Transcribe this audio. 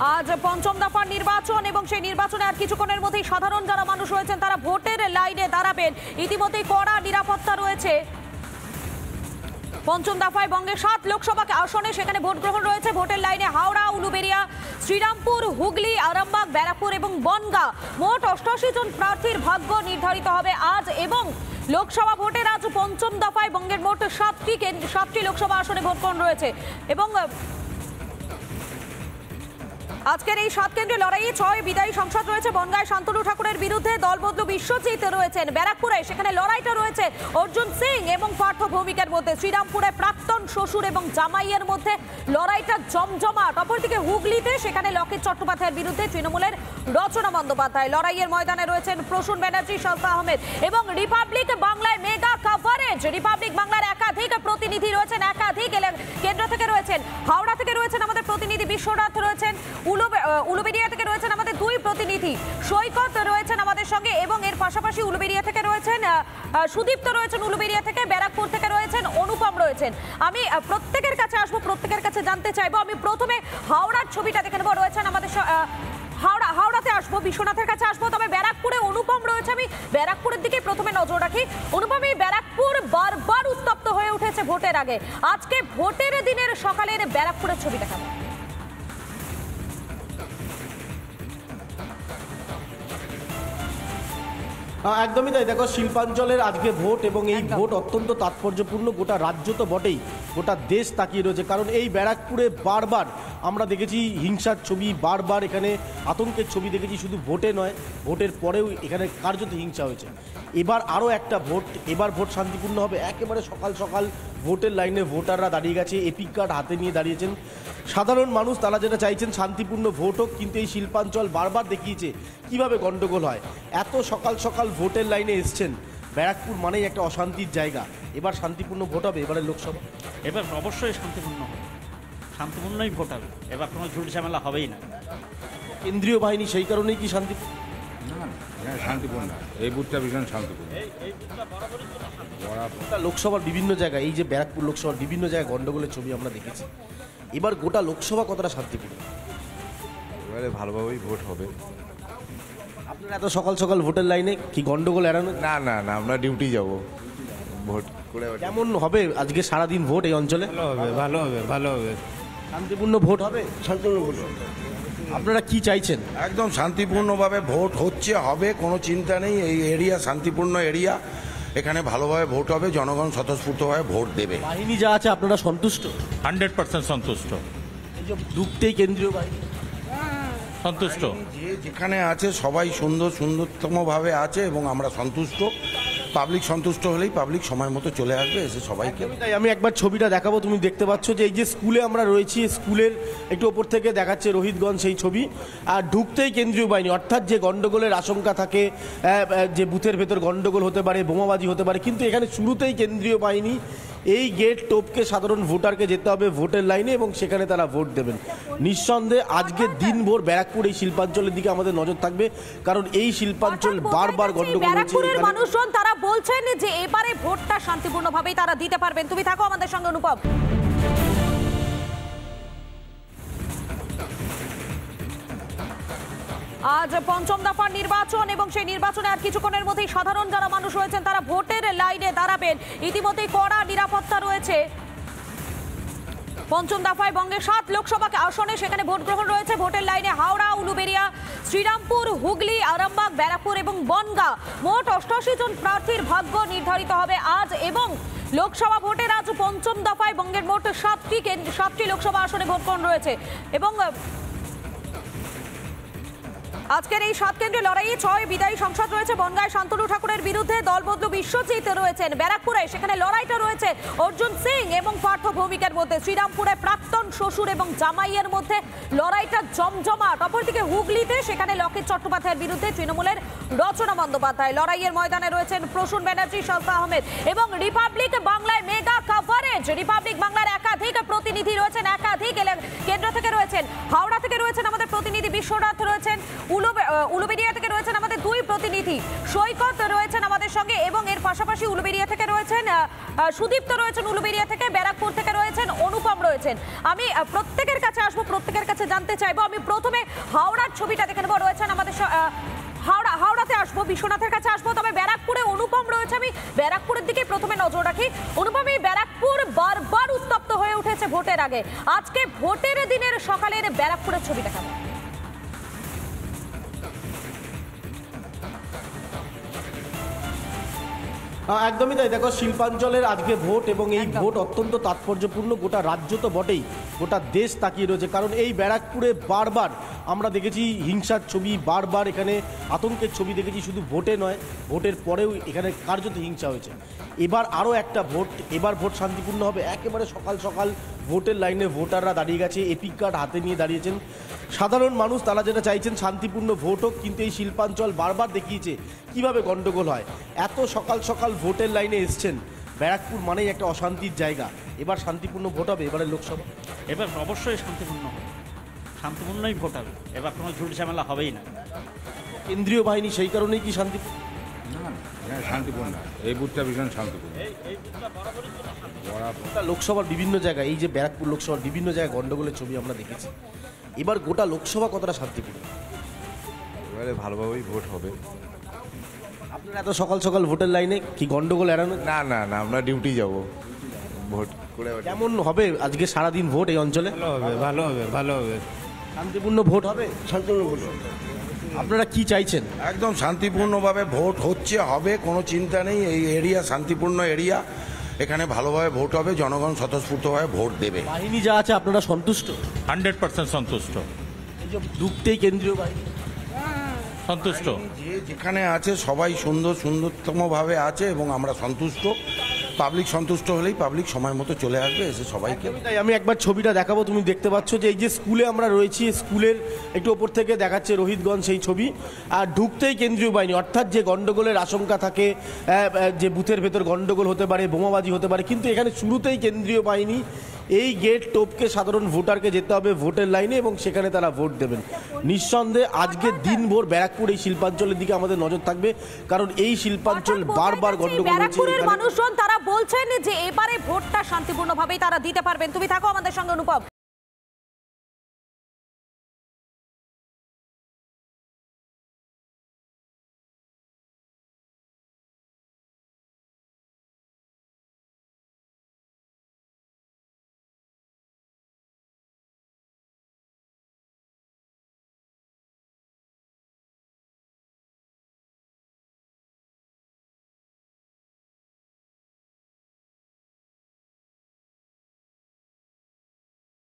আজ পঞ্চম দফার নির্বাচন এবং সেই নির্বাচনে আর কিছুক্ষণের মধ্যেই সাধারণ যারা মানুষ রয়েছেন তারা ভোটের লাইনে দাঁড়াবেন। ইতিমধ্যেই কড়া নিরাপত্তা রয়েছে। পঞ্চম দফায় বঙ্গের 7 লোকসভা আসনে সেখানে ভোট গ্রহণ রয়েছে। ভোটের লাইনে হাওড়া, উলুবেড়িয়া, শ্রীরামপুর, হুগলি, আরামবাগ, ব্যারাকপুর এবং বনগাঁ। মোট 88 জন প্রার্থীর ভাগ্য নির্ধারিত হবে আজ। এবং লোকসভা ভোটের আজ পঞ্চম দফায় বঙ্গের মোট 7টি লোকসভা আসনে ভোট গ্রহণ রয়েছে। এবং আজকের এই 7 কেন্দ্রে লড়াইয়ে 6 বিদায়ী সংসদ রয়েছে। বনগাঁয় শান্তনু ঠাকুরের বিরুদ্ধে দলবদলু বিশ্বজিৎ রয়েছেন। ব্যারাকপুরে সেখানে লড়াইটা রয়েছে অর্জুন সিং এবং পার্থ ভৌমিকের মধ্যে। শ্রীরামপুরে প্রাক্তন শ্বশুর এবং জামাইয়ের মধ্যে লড়াইটা জমজমাট। অপরদিকে হুগলিতে সেখানে লকেট চট্টোপাধ্যায়ের বিরুদ্ধে তৃণমূলের রচনা বন্দ্যোপাধ্যায়। লড়াইয়ের ময়দানে রয়েছেন প্রসূন ব্যানার্জি, শওকত আহমেদ। এবং রিপাবলিক বাংলায় মেগা কভারেজ। রিপাবলিক বাংলার একাধিক প্রতিনিধি রয়েছেন, একাধিক কেন্দ্র থেকে রয়েছেন। হাওড়া থেকে রয়েছেন আমাদের প্রতিনিধি বিশ্বনাথ, রয়েছেন উলুবেড়িয়া থেকে রয়েছেন আমাদের 2 প্রতিনিধি। সৈকত রয়েছেন আমাদের সঙ্গে এবং এর পাশাপাশি উলুবেড়িয়া থেকে রয়েছেন সুদীপ্ত, রয়েছেন উলুবেড়িয়া থেকে। ব্যারাকপুর থেকে রয়েছেন অনুপম রয়েছেন। আমি প্রত্যেকের কাছে আসবো, প্রত্যেকের কাছে জানতে চাইবো। আমি প্রথমে হাওড়ার ছবিটা দেখে নেবো। রয়েছেন আমাদের হাওড়াতে আসবো, বিশ্বনাথের কাছে আসবো। তবে ব্যারাকপুরে অনুপম রয়েছে, আমি ব্যারাকপুরের দিকে প্রথমে নজর রাখি। অনুপম, এই ব্যারাকপুর বারবার উত্তপ্ত হয়ে উঠেছে ভোটের আগে। আজকে ভোটের দিনের সকালের ব্যারাকপুরের ছবিটা কেমন? একদমই তাই। দেখো, শিল্পাঞ্চলের আজকে ভোট এবং এই ভোট অত্যন্ত তাৎপর্যপূর্ণ। গোটা রাজ্য তো বটেই, গোটা দেশ তাকিয়ে রয়েছে। কারণ এই ব্যারাকপুরে বারবার আমরা দেখেছি হিংসার ছবি, বারবার এখানে আতঙ্কের ছবি দেখেছি। শুধু ভোটে নয়, ভোটের পরেও এখানে কার্যত হিংসা হয়েছে। এবার আরও একটা ভোট, এবার ভোট শান্তিপূর্ণ হবে। একেবারে সকাল সকাল ভোটের লাইনে ভোটাররা দাঁড়িয়ে গেছে, এপিক কার্ড হাতে নিয়ে দাঁড়িয়েছেন। সাধারণ মানুষ তারা যেটা চাইছেন শান্তিপূর্ণ ভোট হোক, কিন্তু এই শিল্পাঞ্চল বারবার দেখিয়েছে কিভাবে গন্ডগোল হয়। এত সকাল সকাল ভোটের লাইনে এসছেন। ব্যারাকপুর মানেই একটা অশান্তির জায়গা। এবার শান্তিপূর্ণ ভোট হবে এবারে লোকসভা? এবার অবশ্যই শান্তিপূর্ণ হবে, শান্তিপূর্ণই ভোট হবে। এবার কোনো ঝুট ঝামেলা হবেই না। কেন্দ্রীয় বাহিনী সেই কারণেই কি শান্তিপূর্ণ? না, শান্তিপূর্ণ। এই বুথটা ভীষণ শান্তিপূর্ণ। লোকসভার বিভিন্ন জায়গায়, এই যে ব্যারাকপুর লোকসভার বিভিন্ন জায়গায় গন্ডগোলের ছবি আমরা দেখেছি। এবার গোটা লোকসভা কতটা শান্তিপূর্ণ? এবারে ভালোভাবেই ভোট হবে। আপনারা এত সকাল সকাল ভোটের লাইনে কি গন্ডগোল এড়ানো? না না না, আমরা ডিউটি যাব ভোট করে। কেমন হবে আজকে সারাদিন ভোট এই অঞ্চলে? ভালো হবে, ভালো হবে, ভালো হবে। শান্তিপূর্ণ ভোট হবে? শান্তিপূর্ণ ভোট হবে। আপনারা কি চাইছেন? একদম শান্তিপূর্ণভাবে ভোট হচ্ছে, হবে, কোনো চিন্তা নেই। এই এরিয়া শান্তিপূর্ণ এরিয়া, এখানে ভালোভাবে ভোট হবে, জনগণ স্বতঃস্ফূর্তভাবে ভোট দেবে। বাহিনী যা আছে আপনারা সন্তুষ্ট? 100% সন্তুষ্ট। এই যে ঢুকতেই কেন্দ্রীয় বাহিনী সন্তুষ্ট। যে যেখানে আছে সবাই সুন্দরতমভাবে আছে এবং আমরা সন্তুষ্ট। পাবলিক সন্তুষ্ট হলেই পাবলিক সময় মতো চলে আসবে, এসে সবাইকে। তাই আমি একবার ছবিটা দেখাবো। তুমি দেখতে পাচ্ছ যে এই যে স্কুলে আমরা রয়েছি, স্কুলের একটু ওপর থেকে দেখাচ্ছে রোহিতগঞ্জ সেই ছবি। আর ঢুকতেই কেন্দ্রীয় বাহিনী, অর্থাৎ যে গন্ডগোলের আশঙ্কা থাকে, যে বুথের ভেতর গন্ডগোল হতে পারে, বোমাবাজি হতে পারে, কিন্তু এখানে শুরুতেই কেন্দ্রীয় বাহিনী এই গেট টপকে সাধারণ ভোটারকে যেতে হবে ভোটের লাইনে এবং সেখানে তারা ভোট দেবেন। নিঃসন্দেহে আজকে দিনভর ব্যারাকপুর এই শিল্পাঞ্চলের দিকে আমাদের নজর থাকবে, কারণ এই শিল্পাঞ্চল বারবার গন্ডগোল হচ্ছে। ব্যারাকপুরের মানুষজন তারা বলছেন যে এবারে ভোটটা শান্তিপূর্ণভাবেই তারা দিতে পারবেন। তুমি থাকো আমাদের সঙ্গে অনুপম। আজ পঞ্চম দফার নির্বাচন এবং সেই নির্বাচনে আর কিছুক্ষণের মধ্যেই সাধারণ যারা মানুষ রয়েছেন তারা ভোটের লাইনে দাঁড়াবেন। ইতিমধ্যেই কড়া নিরাপত্তা রয়েছে। পঞ্চম দফায় বঙ্গের 7 লোকসভা আসনে সেখানে ভোট গ্রহণ রয়েছে। ভোটের লাইনে হাওড়া, উলুবেড়িয়া, শ্রীরামপুর, হুগলি, আরামবাগ, ব্যারাকপুর এবং বনগাঁ। মোট 88 জন প্রার্থীর ভাগ্য নির্ধারিত হবে আজ। এবং লোকসভা ভোটের আজ পঞ্চম দফায় বঙ্গের মোট 7টি লোকসভা আসনে ভোট গ্রহণ রয়েছে। এবং আজকের এই 7 কেন্দ্রে লড়াইয়ে 6 বিদায়ী সংসদ রয়েছে। বনগাঁয় শান্তনু ঠাকুরের বিরুদ্ধে দলবদলু বিশ্বজিৎ রয়েছেন। ব্যারাকপুরে সেখানে লড়াইটা রয়েছে অর্জুন সিং এবং পার্থ ভৌমিকের মধ্যে। শ্রীরামপুরে প্রাক্তন শ্বশুর এবং জামাইয়ের মধ্যে লড়াইটা জমজমাট। অপরদিকে হুগলিতে সেখানে লকেট চট্টোপাধ্যায়ের বিরুদ্ধে তৃণমূলের রচনা বন্দ্যোপাধ্যায়। লড়াইয়ের ময়দানে রয়েছেন প্রসূন ব্যানার্জি, শওকত আহমেদ। এবং রিপাবলিক বাংলায় মেগা কভারেজ। রিপাবলিক বাংলার একাধিক প্রতিনিধি রয়েছেন, একাধিক কেন্দ্র থেকে রয়েছেন। হাওড়া থেকে রয়েছেন আমাদের প্রতিনিধি বিশ্বনাথ, রয়েছেন উলুবেড়িয়া থেকে রয়েছেন আমাদের 2 প্রতিনিধি। সৈকত রয়েছেন আমাদের সঙ্গে এবং এর পাশাপাশি উলুবেড়িয়া থেকে রয়েছেন সুদীপ্ত রয়েছেন উলুবেড়িয়া থেকে, ব্যারাকপুর থেকে রয়েছেন অনুপম রয়েছেন। আমি প্রত্যেকের কাছে আসবো, প্রত্যেকের কাছে জানতে চাইবো। আমি প্রথমে হাওড়ার ছবিটা দেখে নেবো, রয়েছেন আমাদের হাওড়াতে আসবো, বিশ্বনাথের কাছে আসবো, তবে ব্যারাকপুরে অনুপম রয়েছে। আমি ব্যারাকপুরের দিকে প্রথমে নজর রাখি। অনুপম, এই ব্যারাকপুর বারবার উত্তপ্ত হয়ে উঠেছে ভোটের আগে, আজকে ভোটের দিনের সকালের ব্যারাকপুরের ছবিটা কেমন? একদমই তাই। দেখো, শিল্পাঞ্চলের আজকে ভোট এবং এই ভোট অত্যন্ত তাৎপর্যপূর্ণ। গোটা রাজ্য তো বটেই, গোটা দেশ তাকিয়ে রয়েছে, কারণ এই ব্যারাকপুরে বারবার আমরা দেখেছি হিংসার ছবি, বারবার এখানে আতঙ্কের ছবি দেখেছি। শুধু ভোটে নয়, ভোটের পরেও এখানে কার্যত হিংসা হয়েছে। এবার আরও একটা ভোট, এবার ভোট শান্তিপূর্ণ হবে। একেবারে সকাল সকাল ভোটের লাইনে ভোটাররা দাঁড়িয়ে গেছে, এপিক কার্ড হাতে নিয়ে দাঁড়িয়েছেন। সাধারণ মানুষ তারা যেটা চাইছেন শান্তিপূর্ণ ভোট হোক, কিন্তু এই শিল্পাঞ্চল বারবার দেখিয়েছে কিভাবে গন্ডগোল হয়। এত সকাল সকাল ভোটের লাইনে এসছেন, ব্যারাকপুর মানেই একটা অশান্তির জায়গা। এবার শান্তিপূর্ণ ভোট হবে এবারে লোকসভা। এবার অবশ্যই শান্তিপূর্ণ হবে, শান্তিপূর্ণই ভোট হবে, এবার কোনো ঝুট ঝামেলা হবেই না। কেন্দ্রীয় বাহিনী সেই কারণেই কি শান্তিপূর্ণ? হ্যাঁ, শান্তিপূর্ণ। এই বুথটা ভীষণ শান্তিপূর্ণ। গোটা লোকসভার বিভিন্ন জায়গায়, এই যে ব্যারাকপুর লোকসভার বিভিন্ন জায়গায় গন্ডগোলের ছবি আমরা দেখেছি। এবার গোটা লোকসভা কতটা শান্তিপূর্ণ? এবারে ভালোভাবেই ভোট হবে। আপনারা এত সকাল সকাল ভোটের লাইনে কি গন্ডগোল এড়ানো? না না না, আমরা ডিউটি যাব ভোট করে। কেমন হবে আজকে সারাদিন ভোট এই অঞ্চলে? ভালো হবে, ভালো হবে, ভালো হবে। শান্তিপূর্ণ ভোট হবে? শান্তিপূর্ণ ভোট হবে। আপনারা কি চাইছেন? একদম শান্তিপূর্ণভাবে ভোট হচ্ছে, হবে, কোনো চিন্তা নেই। এই এরিয়া শান্তিপূর্ণ এরিয়া, এখানে ভালোভাবে ভোট হবে, জনগণ স্বতঃস্ফূর্তভাবে ভোট দেবে। বাহিনী যা আছে আপনারা সন্তুষ্ট? 100% সন্তুষ্ট। এই যে ঢুকতেই কেন্দ্রীয় বাহিনী, সন্তুষ্ট। যে যেখানে আছে সবাই সুন্দরতমভাবে আছে এবং আমরা সন্তুষ্ট। পাবলিক সন্তুষ্ট হলেই পাবলিক সময় মতো চলে আসবে, এসে সবাইকে। তাই আমি একবার ছবিটা দেখাবো। তুমি দেখতে পাচ্ছ যে এই যে স্কুলে আমরা রয়েছি, স্কুলের একটু ওপর থেকে দেখাচ্ছে রোহিতগঞ্জ সেই ছবি। আর ঢুকতেই কেন্দ্রীয় বাহিনী, অর্থাৎ যে গন্ডগোলের আশঙ্কা থাকে, যে বুথের ভেতর গন্ডগোল হতে পারে, বোমাবাজি হতে পারে, কিন্তু এখানে শুরুতেই কেন্দ্রীয় বাহিনী এই গেট টপকে সাধারণ ভোটারকে যেতে হবে ভোটের লাইনে এবং সেখানে তারা ভোট দেবেন। নিঃসন্দেহে আজকে দিনভর ব্যারাকপুর এই শিল্পাঞ্চলের দিকে আমাদের নজর থাকবে, কারণ এই শিল্পাঞ্চল বারবার গন্ডগোল হচ্ছে। ব্যারাকপুরের মানুষজন তারা বলছেন যে এবারে ভোটটা শান্তিপূর্ণভাবেই তারা দিতে পারবেন। তুমি থাকো আমাদের সঙ্গে অনুপম।